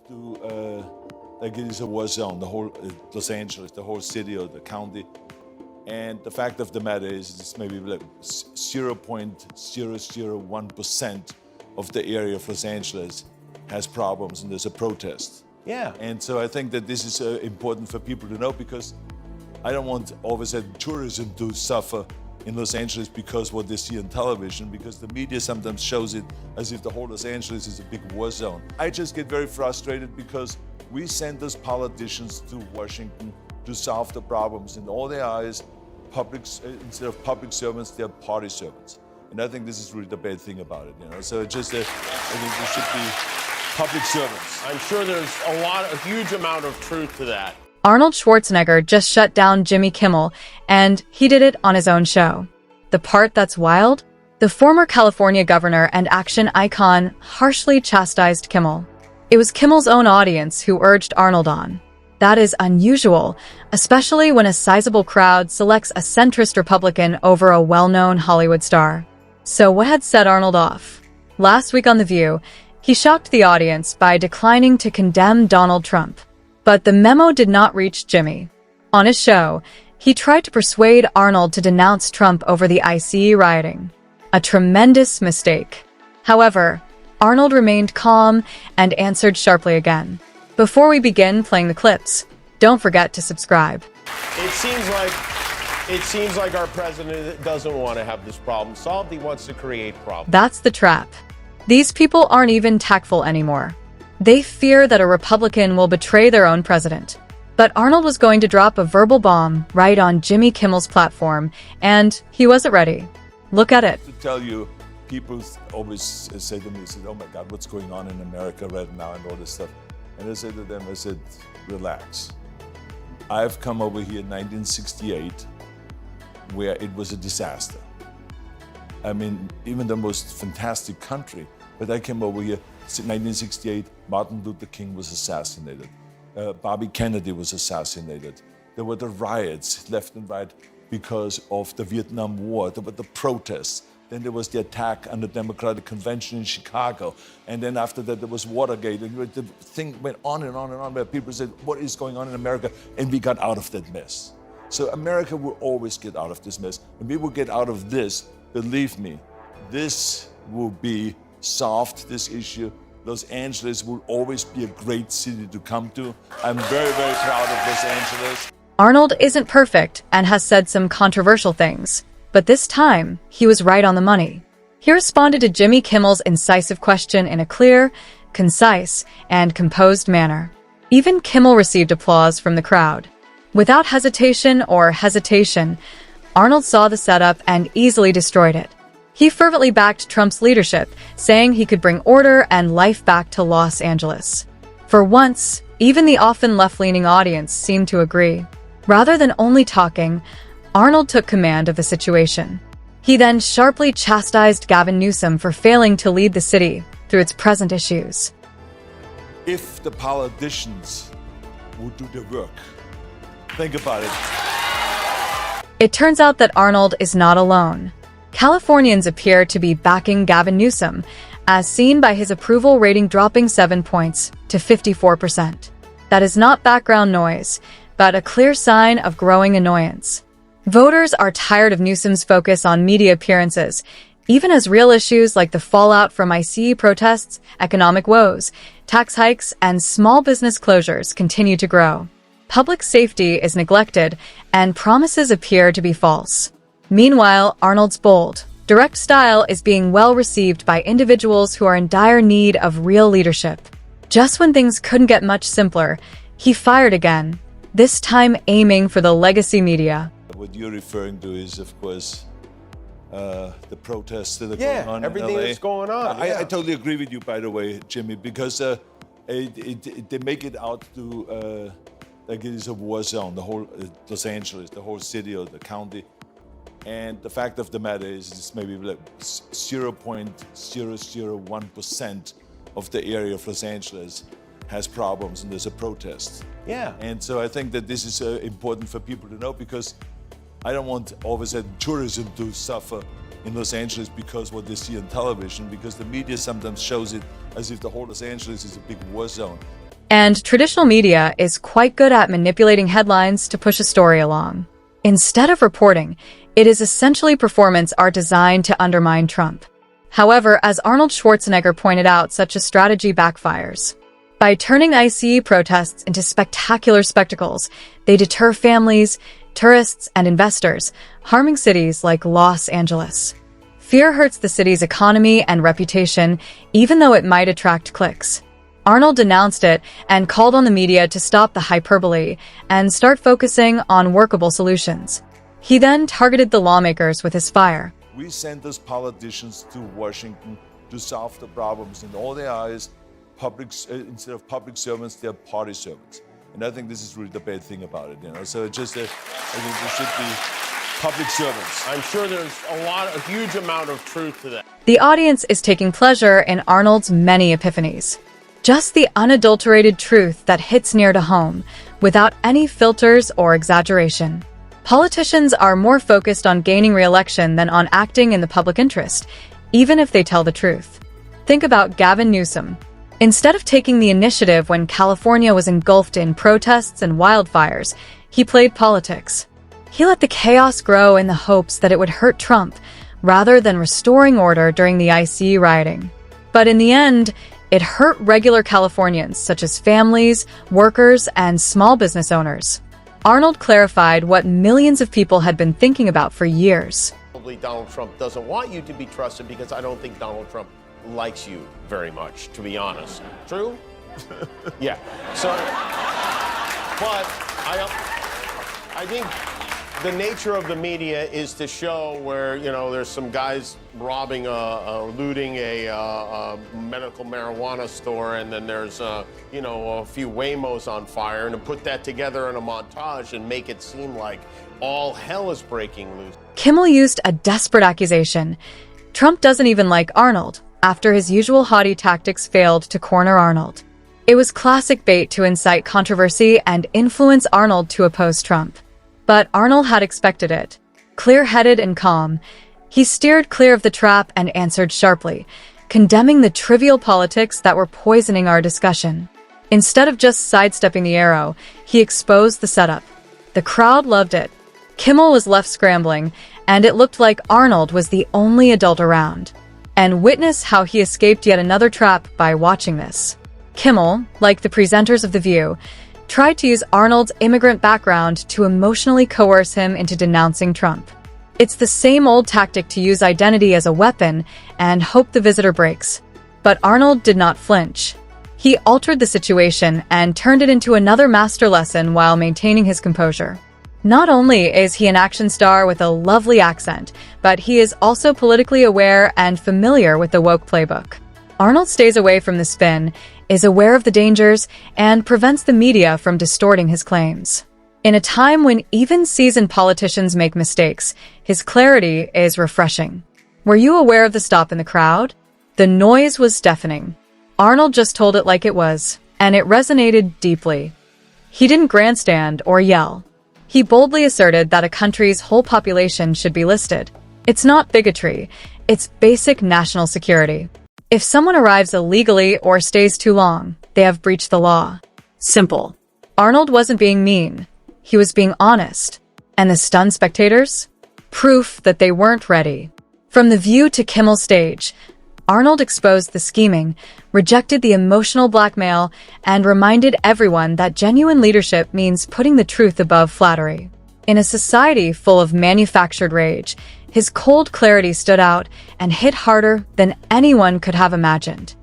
to like it is a war zone, the whole Los Angeles, the whole city or the county. And the fact of the matter is it's maybe like 0.001% of the area of Los Angeles has problems and there's a protest. Yeah. And so I think that this is important for people to know, because I don't want all of a sudden tourism to suffer in Los Angeles because what they see on television, because the media sometimes shows it as if the whole Los Angeles is a big war zone. I just get very frustrated because we send those politicians to Washington to solve the problems. In all their eyes, instead of public servants, they're party servants. And I think this is really the bad thing about it, So it's just I think we should be public servants. I'm sure there's a huge amount of truth to that. Arnold Schwarzenegger just shut down Jimmy Kimmel, and he did it on his own show. The part that's wild? The former California governor and action icon harshly chastised Kimmel. It was Kimmel's own audience who urged Arnold on. That is unusual, especially when a sizable crowd selects a centrist Republican over a well-known Hollywood star. So what had set Arnold off? Last week on The View, he shocked the audience by declining to condemn Donald Trump. But the memo did not reach Jimmy. On his show, he tried to persuade Arnold to denounce Trump over the ICE rioting. A tremendous mistake. However, Arnold remained calm and answered sharply again. Before we begin playing the clips, don't forget to subscribe. It seems like our president doesn't want to have this problem solved. He wants to create problems. That's the trap. These people aren't even tactful anymore. They fear that a Republican will betray their own president. But Arnold was going to drop a verbal bomb right on Jimmy Kimmel's platform, and he wasn't ready. Look at it. To tell you, people always say to me, oh my God, what's going on in America right now and all this stuff. And I said to them, relax. I've come over here in 1968, where it was a disaster. I mean, even the most fantastic country, but I came over here, 1968, Martin Luther King was assassinated. Bobby Kennedy was assassinated. There were the riots left and right because of the Vietnam War. There were the protests. Then there was the attack on the Democratic Convention in Chicago. And then after that, there was Watergate. And the thing went on and on and on, where people said, what is going on in America? And we got out of that mess. So America will always get out of this mess. And we will get out of this, believe me, this will be solved, this issue. Los Angeles will always be a great city to come to. I'm very, very proud of Los Angeles. Arnold isn't perfect and has said some controversial things. But this time, he was right on the money. He responded to Jimmy Kimmel's incisive question in a clear, concise, and composed manner. Even Kimmel received applause from the crowd. Without hesitation, Arnold saw the setup and easily destroyed it. He fervently backed Trump's leadership, saying he could bring order and life back to Los Angeles. For once, even the often left-leaning audience seemed to agree. Rather than only talking, Arnold took command of the situation. He then sharply chastised Gavin Newsom for failing to lead the city through its present issues. If the politicians would do the work, think about it. It turns out that Arnold is not alone. Californians appear to be backing Gavin Newsom, as seen by his approval rating dropping 7 points to 54%. That is not background noise, but a clear sign of growing annoyance. Voters are tired of Newsom's focus on media appearances, even as real issues like the fallout from ICE protests, economic woes, tax hikes, and small business closures continue to grow. Public safety is neglected, and promises appear to be false. Meanwhile, Arnold's bold, direct style is being well received by individuals who are in dire need of real leadership. Just when things couldn't get much simpler, he fired again, this time aiming for the legacy media. What you're referring to is, of course, the protests that are going on everything in LA. that's going on. I totally agree with you, by the way, Jimmy, because they make it out to like it is a war zone, the whole Los Angeles, the whole city or the county. And the fact of the matter is it's maybe like 0.001% of the area of Los Angeles has problems and there's a protest. Yeah. And so I think that this is important for people to know, because I don't want all of a sudden tourism to suffer in Los Angeles because what they see on television, because the media sometimes shows it as if the whole Los Angeles is a big war zone. And traditional media is quite good at manipulating headlines to push a story along. Instead of reporting, it is essentially performance art designed to undermine Trump. However, as Arnold Schwarzenegger pointed out, such a strategy backfires. By turning ICE protests into spectacular spectacles, they deter families, tourists, and investors, harming cities like Los Angeles. Fear hurts the city's economy and reputation, even though it might attract clicks. Arnold denounced it and called on the media to stop the hyperbole and start focusing on workable solutions. He then targeted the lawmakers with his fire. We send those politicians to Washington to solve the problems. In all their eyes, instead of public servants, they're party servants. And I think this is really the bad thing about it, So it's just I think there should be public servants. I'm sure there's a huge amount of truth to that. The audience is taking pleasure in Arnold's many epiphanies. Just the unadulterated truth that hits near to home, without any filters or exaggeration. Politicians are more focused on gaining re-election than on acting in the public interest, even if they tell the truth. Think about Gavin Newsom. Instead of taking the initiative when California was engulfed in protests and wildfires, he played politics. He let the chaos grow in the hopes that it would hurt Trump, rather than restoring order during the ICE rioting. But in the end, it hurt regular Californians, such as families, workers, and small business owners. Arnold clarified what millions of people had been thinking about for years. Probably Donald Trump doesn't want you to be trusted because I don't think Donald Trump likes you very much, to be honest. True? Yeah. So, but I think the nature of the media is to show where, there's some guys robbing, looting a medical marijuana store, and then there's, a few Waymos on fire, and to put that together in a montage and make it seem like all hell is breaking loose. Kimmel used a desperate accusation. Trump doesn't even like Arnold, after his usual haughty tactics failed to corner Arnold. It was classic bait to incite controversy and influence Arnold to oppose Trump. But Arnold had expected it. Clear-headed and calm, he steered clear of the trap and answered sharply, condemning the trivial politics that were poisoning our discussion. Instead of just sidestepping the arrow, he exposed the setup. The crowd loved it. Kimmel was left scrambling, and it looked like Arnold was the only adult around. And witness how he escaped yet another trap by watching this. Kimmel, like the presenters of The View, tried to use Arnold's immigrant background to emotionally coerce him into denouncing Trump. It's the same old tactic to use identity as a weapon and hope the visitor breaks. But Arnold did not flinch. He altered the situation and turned it into another master lesson while maintaining his composure. Not only is he an action star with a lovely accent, but he is also politically aware and familiar with the woke playbook. Arnold stays away from the spin, is aware of the dangers, and prevents the media from distorting his claims. In a time when even seasoned politicians make mistakes, his clarity is refreshing. Were you aware of the stop in the crowd? The noise was deafening. Arnold just told it like it was, and it resonated deeply. He didn't grandstand or yell. He boldly asserted that a country's whole population should be listed. It's not bigotry, it's basic national security. If someone arrives illegally or stays too long, they have breached the law. Simple. Arnold wasn't being mean. He was being honest. And the stunned spectators? Proof that they weren't ready. From The View to Kimmel's stage, Arnold exposed the scheming, rejected the emotional blackmail, and reminded everyone that genuine leadership means putting the truth above flattery. In a society full of manufactured rage, his cold clarity stood out and hit harder than anyone could have imagined.